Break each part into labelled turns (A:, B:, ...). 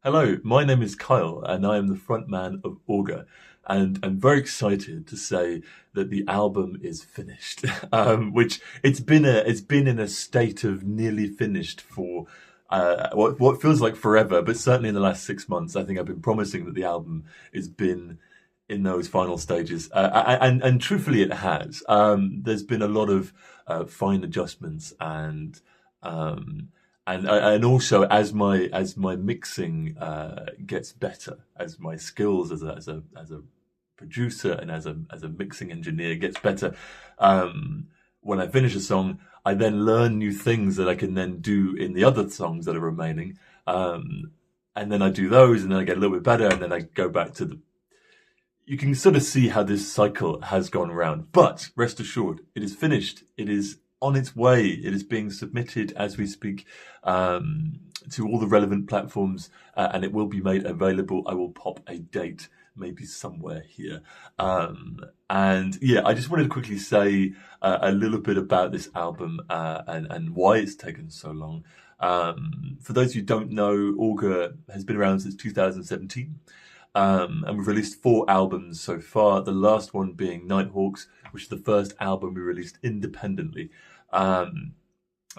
A: Hello, my name is Kyle, and I am the frontman of Auger. And I'm very excited to say that the album is finished, which it's been in a state of nearly finished for what feels like forever, but certainly in the last 6 months. I think I've been promising that the album has been in those final stages, and truthfully, it has. There's been a lot of fine adjustments um, and also as my mixing gets better, as my skills as a producer and as a mixing engineer gets better, when I finish a song, I then learn new things that I can then do in the other songs that are remaining, and then I do those, and then I get a little bit better, and then I go back to the. You can sort of see how this cycle has gone around, but rest assured, it is finished. It is on its way. It is being submitted as we speak, to all the relevant platforms, and it will be made available. I will pop a date maybe somewhere here. And yeah, I just wanted to quickly say a little bit about this album, and why it's taken so long. For those who don't know, Auger has been around since 2017. And we've released 4 albums so far, the last one being Nighthawks, which is the first album we released independently. Um,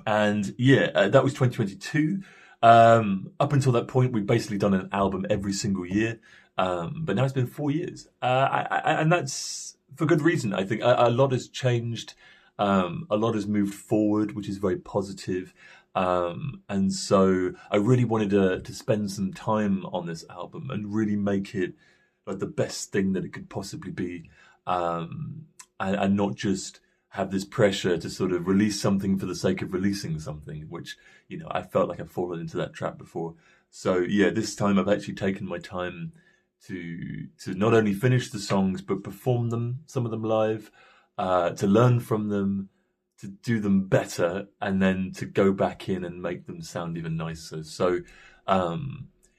A: and yeah, that was 2022. Up until that point, we've basically done an album every single year. But now it's been 4 years. And that's for good reason. I think a lot has changed. A lot has moved forward, which is very positive. And so I really wanted to spend some time on this album and really make it like the best thing that it could possibly be. And not just have this pressure to sort of release something for the sake of releasing something, which, I felt like I've fallen into that trap before. So yeah, this time I've actually taken my time to not only finish the songs, but perform them, some of them live, to learn from them, to do them better, and then to go back in and make them sound even nicer. So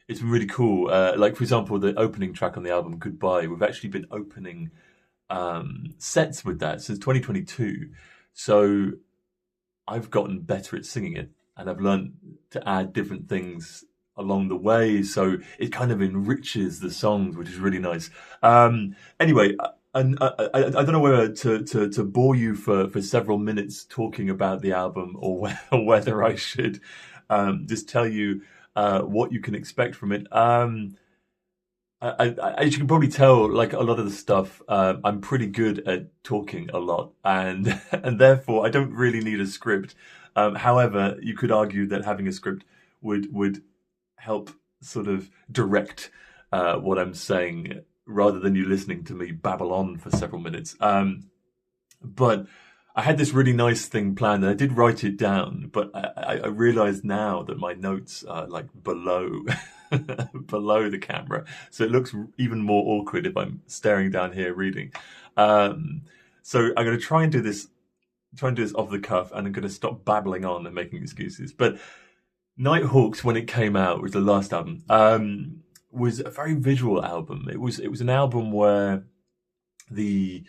A: it's been really cool. Like, for example, the opening track on the album, Goodbye, we've actually been opening sets with that since 2022. So I've gotten better at singing it, and I've learned to add different things along the way. So it kind of enriches the songs, which is really nice. Anyway, and I don't know whether to bore you for several minutes talking about the album, or whether I should just tell you what you can expect from it. As you can probably tell, like a lot of the stuff, I'm pretty good at talking a lot, and and therefore I don't really need a script. However, you could argue that having a script would help sort of direct what I'm saying, rather than you listening to me babble on for several minutes. But I had this really nice thing planned, and I did write it down, but I realized now that my notes are like below below the camera, so it looks even more awkward if I'm staring down here reading. So I'm going to try and do this off the cuff, and I'm going to stop babbling on and making excuses. But Nighthawks, when it came out, was the last album. Was a very visual album. It was an album where the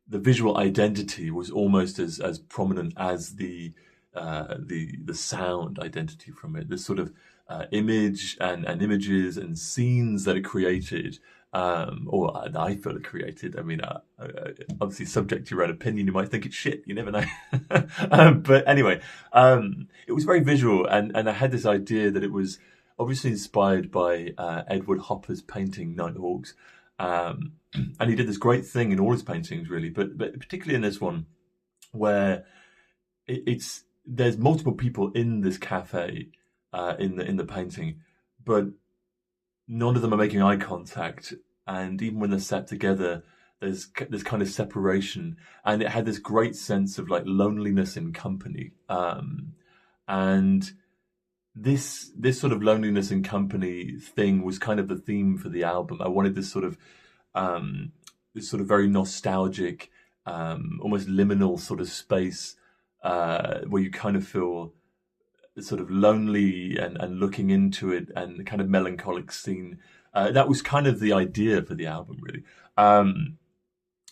A: visual identity was almost as prominent as the sound identity from it. This sort of image and images and scenes that it created, or I feel it created. I mean, obviously, subject to your own opinion, you might think it's shit. You never know. But anyway, it was very visual, and I had this idea that it was obviously inspired by Edward Hopper's painting Nighthawks. And he did this great thing in all his paintings, really, but particularly in this one, where there's multiple people in this cafe, in the painting, but none of them are making eye contact, and even when they're sat together, there's kind of separation, and it had this great sense of like loneliness in company, and this sort of loneliness in company thing was kind of the theme for the album. I wanted this sort of very nostalgic, almost liminal sort of space, where you kind of feel sort of lonely and looking into it, and the kind of melancholic scene. That was kind of the idea for the album, really.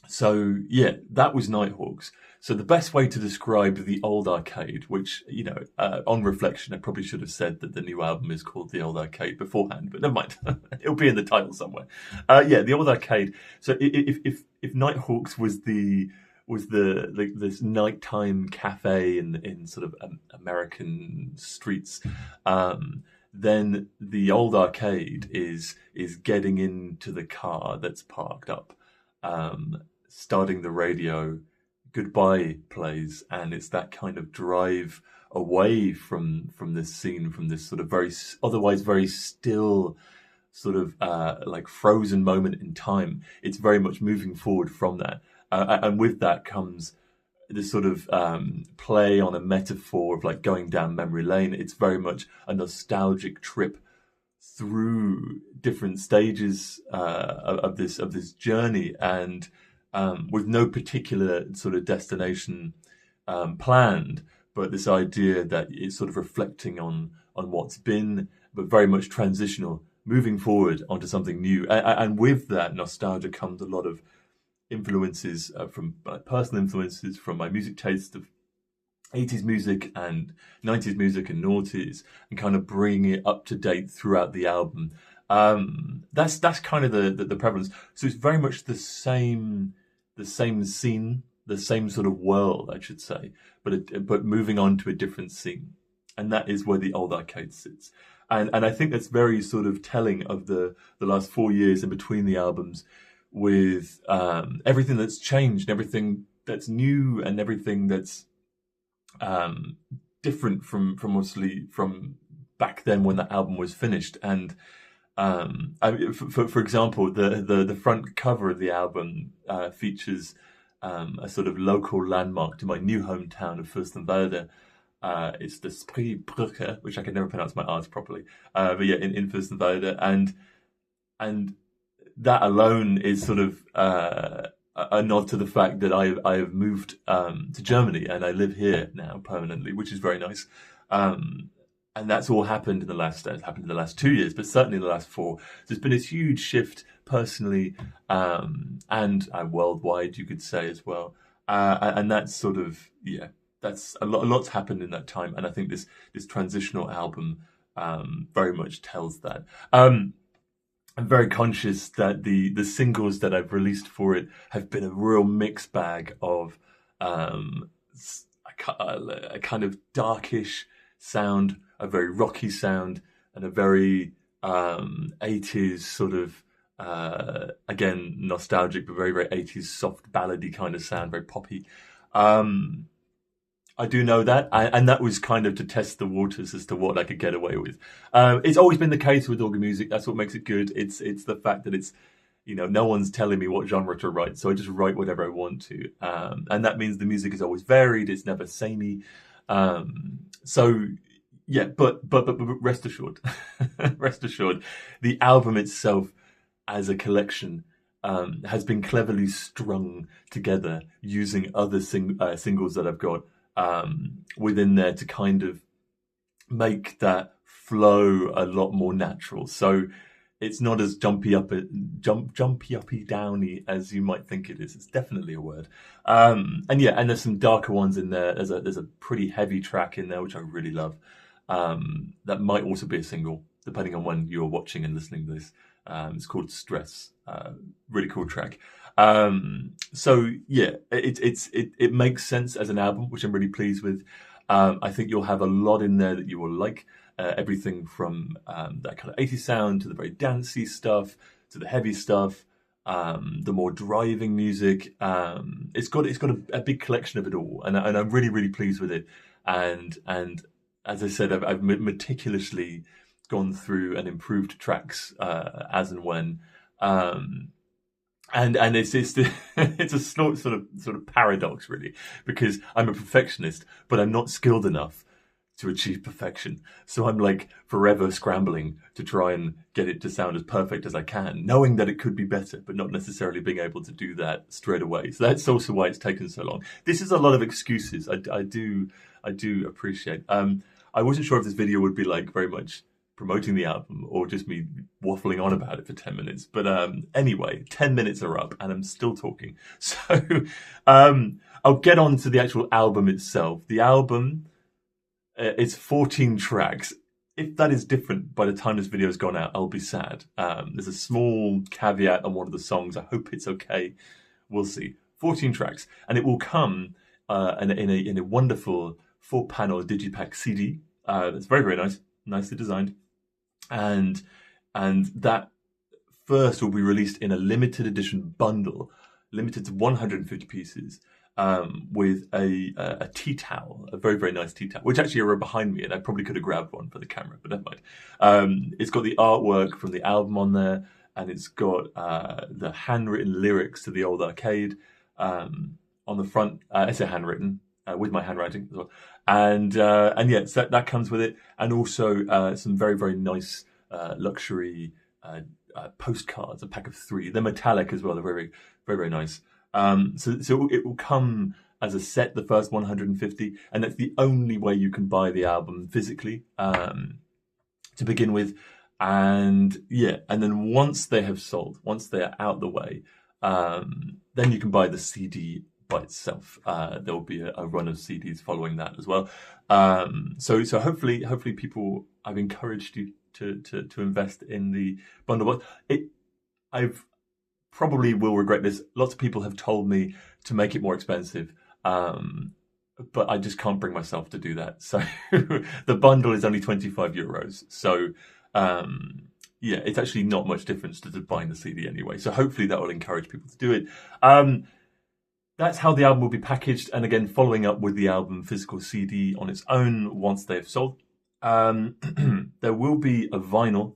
A: So yeah, that was Nighthawks. So the best way to describe the old arcade, which, you know, on reflection, I probably should have said that the new album is called The Old Arcade beforehand, but never mind. It'll be in the title somewhere. Yeah, The Old Arcade. So if Nighthawks was this nighttime cafe in sort of American streets, then the old arcade is getting into the car that's parked up, starting the radio, Goodbye plays, and it's that kind of drive away from this scene, from this sort of otherwise very still sort of like frozen moment in time. It's very much moving forward from that, and with that comes this sort of play on a metaphor of like going down memory lane. It's very much a nostalgic trip through different stages of this journey, and with no particular sort of destination planned, but this idea that it's sort of reflecting on what's been, but very much transitional, moving forward onto something new. And with that nostalgia comes a lot of influences from personal influences from my music taste of 80s music and 90s music and noughties, and kind of bringing it up to date throughout the album. That's kind of the prevalence. So it's very much the same scene, the same sort of world, I should say, but moving on to a different scene, and that is where the old arcade sits. And I think that's very sort of telling of the last 4 years in between the albums, with everything that's changed, everything that's new, and everything that's different from obviously from back then when that album was finished. And for example, the front cover of the album features a sort of local landmark to my new hometown of Fürstenwalde. It's the Spreebrücke, which I can never pronounce my R's properly. But yeah, in Fürstenwalde, and that alone is sort of a nod to the fact that I have moved to Germany, and I live here now permanently, which is very nice. And that's all happened in the last 2 years, but certainly in the last 4. There's been this huge shift personally, and worldwide, you could say as well. And that's sort of, yeah, that's a lot's happened in that time, and I think this transitional album very much tells that. I'm very conscious that the singles that I've released for it have been a real mixed bag of a kind of darkish sound, a very rocky sound, and a very 80s sort of, again, nostalgic, but very, very 80s soft ballady kind of sound, very poppy. I do know that, and that was kind of to test the waters as to what I could get away with. It's always been the case with Auger music. That's what makes it good. It's the fact that it's, you know, no one's telling me what genre to write, so I just write whatever I want to, and that means the music is always varied. It's never samey. So yeah, but rest assured, rest assured, the album itself as a collection has been cleverly strung together using other singles that I've got within there to kind of make that flow a lot more natural. So it's not as jumpy uppy downy as you might think it is. It's definitely a word. And yeah, and there's some darker ones in there. There's a pretty heavy track in there which I really love. That might also be a single, depending on when you're watching and listening to this. It's called Stress. Really cool track. So yeah, it makes sense as an album, which I'm really pleased with. I think you'll have a lot in there that you will like. Everything from that kind of 80s sound to the very dancey stuff to the heavy stuff, the more driving music. It's got a big collection of it all, and I'm really, really pleased with it. And as I said, I've meticulously gone through and improved tracks as and when. And it's it's a sort of paradox, really, because I'm a perfectionist, but I'm not skilled enough to achieve perfection. So I'm like forever scrambling to try and get it to sound as perfect as I can, knowing that it could be better, but not necessarily being able to do that straight away. So that's also why it's taken so long. This is a lot of excuses. I do appreciate. I wasn't sure if this video would be like very much promoting the album or just me waffling on about it for 10 minutes. But anyway, 10 minutes are up and I'm still talking. So I'll get on to the actual album itself. The album, it's 14 tracks. If that is different by the time this video has gone out, I'll be sad. There's a small caveat on one of the songs. I hope it's okay. We'll see. 14 tracks. And it will come in a wonderful 4-panel digipack CD. It's very, very nice. Nicely designed. And that first will be released in a limited edition bundle, limited to 150 pieces. With a tea towel, a very, very nice tea towel, which actually are behind me, and I probably could have grabbed one for the camera, but never mind. It's got the artwork from the album on there, and it's got the handwritten lyrics to the old arcade on the front. I say handwritten with my handwriting as well, and yeah, so that comes with it, and also some very, very nice luxury postcards, a pack of 3. They're metallic as well. They're very, very, very nice. So it will come as a set, the first 150, and that's the only way you can buy the album physically to begin with. And yeah, and then once they have sold, once they are out the way, then you can buy the CD by itself. There will be a run of CDs following that as well. So hopefully people, I've encouraged you to invest in the bundle. I've probably will regret this. Lots of people have told me to make it more expensive, but I just can't bring myself to do that. So the bundle is only €25. So yeah, it's actually not much difference to buying the CD anyway. So hopefully that will encourage people to do it. That's how the album will be packaged. And again, following up with the album physical CD on its own once they've sold. There will be a vinyl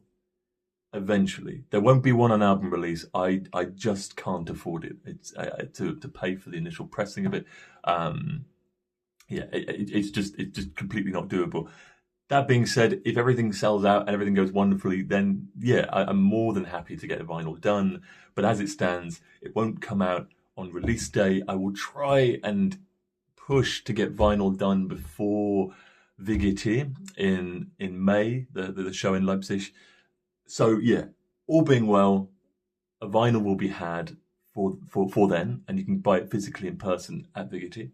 A: eventually. There won't be one on album release. I just can't afford it. It's to pay for the initial pressing of it. Yeah, it's just completely not doable. That being said, if everything sells out and everything goes wonderfully, then yeah, I'm more than happy to get a vinyl done. But as it stands, it won't come out on release day. I will try and push to get vinyl done before VGT in May, the show in Leipzig. So yeah, all being well, a vinyl will be had for then, and you can buy it physically in person at VGT.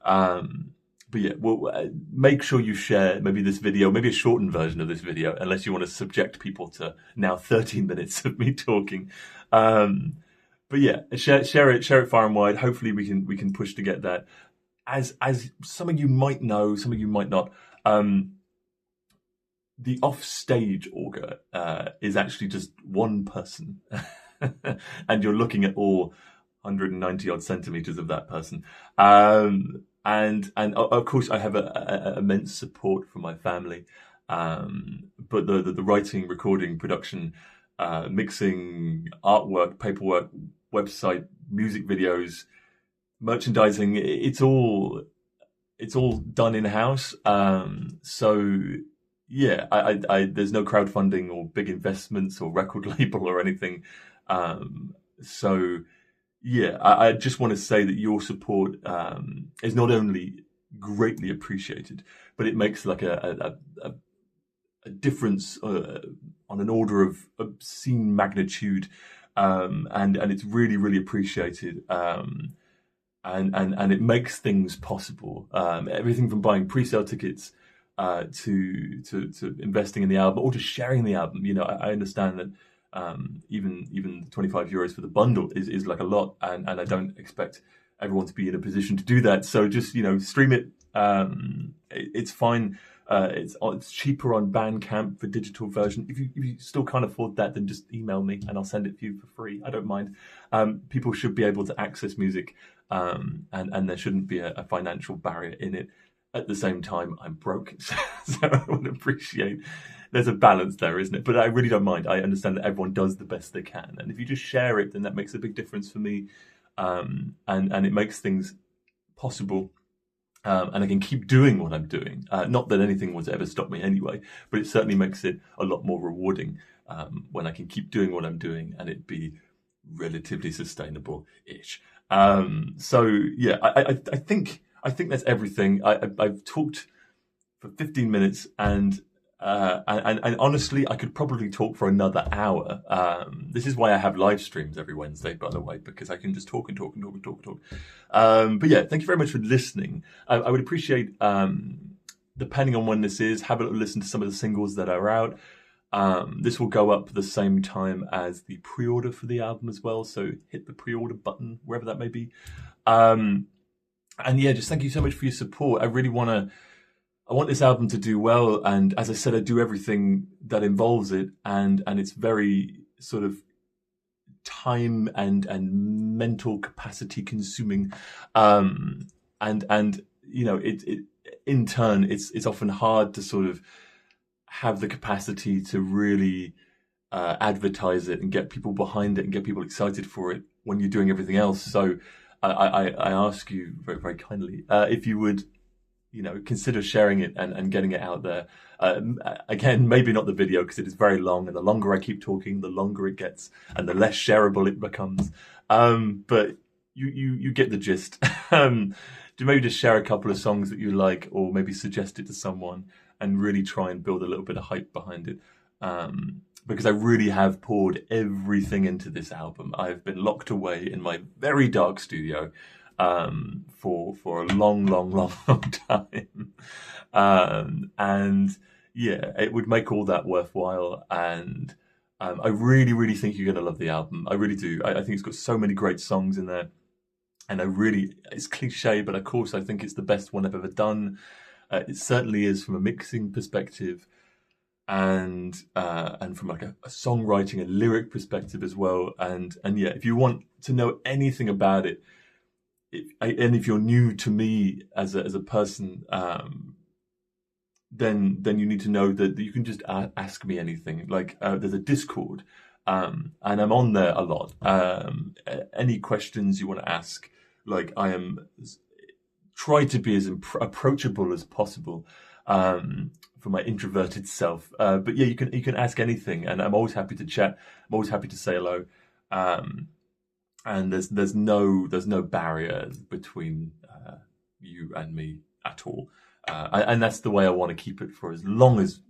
A: But yeah, well, make sure you share maybe this video, maybe a shortened version of this video, unless you want to subject people to now 13 minutes of me talking. But yeah, share it far and wide. Hopefully we can push to get that. As some of you might know, some of you might not. The offstage Auger is actually just one person, and you're looking at all 190 odd centimeters of that person. And of course, I have a immense support from my family. But the writing, recording, production, mixing, artwork, paperwork, website, music videos, merchandising, it's all done in house. So yeah, I there's no crowdfunding or big investments or record label or anything. So yeah, I just want to say that your support is not only greatly appreciated, but it makes like a difference on an order of obscene magnitude, and it's really, really appreciated. And it makes things possible. Everything from buying pre-sale tickets to investing in the album or to sharing the album. You know, I understand that even €25 for the bundle is like a lot, and I don't expect everyone to be in a position to do that. So just, you know, stream it. It's fine. It's cheaper on Bandcamp for digital version. If you still can't afford that, then just email me and I'll send it to you for free. I don't mind. People should be able to access music, and there shouldn't be a financial barrier in it. At the same time, I'm broke, so I would appreciate there's a balance there, isn't it? But I really don't mind. I understand that everyone does the best they can, and if you just share it, then that makes a big difference for me, and it makes things possible. And I can keep doing what I'm doing. Not that anything would ever stop me anyway, but it certainly makes it a lot more rewarding when I can keep doing what I'm doing and it be relatively sustainable-ish. So yeah, I think that's everything. I've talked for 15 minutes, and And honestly, I could probably talk for another hour. This is why I have live streams every Wednesday, by the way, because I can just talk and talk and talk and talk and talk. But yeah, thank you very much for listening. I would appreciate, depending on when this is, have a little listen to some of the singles that are out. This will go up the same time as the pre-order for the album as well, so hit the pre-order button, wherever that may be. And yeah, just thank you so much for your support. I want this album to do well, and as I said, I do everything that involves it, and it's very sort of time and mental capacity consuming, and you know, it in turn, it's often hard to sort of have the capacity to really advertise it and get people behind it and get people excited for it when you're doing everything else. So I ask you very, very kindly if you would, you know, consider sharing it and getting it out there. Again, maybe not the video because it is very long, and the longer I keep talking, the longer it gets and the less shareable it becomes. But you get the gist. Do maybe just share a couple of songs that you like, or maybe suggest it to someone and really try and build a little bit of hype behind it. Because I really have poured everything into this album. I've been locked away in my very dark studio for a long, long, long, long time. And yeah, it would make all that worthwhile. And I really, really think you're going to love the album. I really do. I think it's got so many great songs in there. And it's cliche, but of course I think it's the best one I've ever done. It certainly is from a mixing perspective, and from like a songwriting and lyric perspective as well. And yeah, if you want to know anything about it, and if you're new to me as a person, then you need to know that you can just ask me anything. Like there's a Discord, and I'm on there a lot. Any questions you want to ask, like I am try to be as approachable as possible for my introverted self. But yeah, you can ask anything, and I'm always happy to chat. I'm always happy to say hello. And there's no barrier between you and me at all. And that's the way I want to keep it for as long as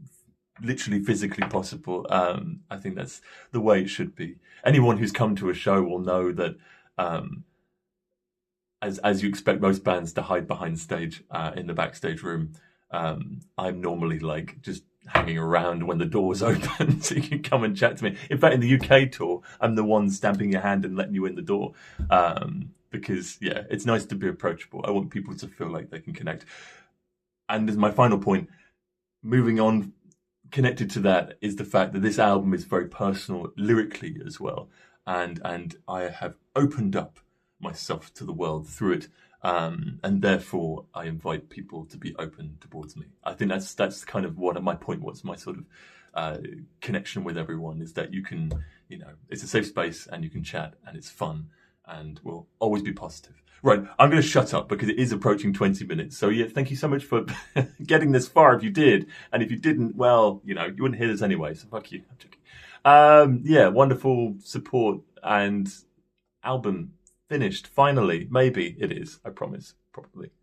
A: literally physically possible. I think that's the way it should be. Anyone who's come to a show will know that as you expect most bands to hide behind stage in the backstage room, I'm normally like just hanging around when the door's open so you can come and chat to me. In fact, in the UK tour, I'm the one stamping your hand and letting you in the door. Because yeah, it's nice to be approachable. I want people to feel like they can connect. And as my final point, moving on, connected to that is the fact that this album is very personal lyrically as well. And I have opened up myself to the world through it. And therefore, I invite people to be open towards me. I think that's kind of what my point was. My sort of connection with everyone is that you can, you know, it's a safe space and you can chat and it's fun and we'll always be positive. Right, I'm going to shut up because it is approaching 20 minutes. So yeah, thank you so much for getting this far if you did. And if you didn't, well, you know, you wouldn't hear this anyway. So fuck you. I'm joking. Yeah, wonderful support and album finished, finally. Maybe it is, I promise, probably.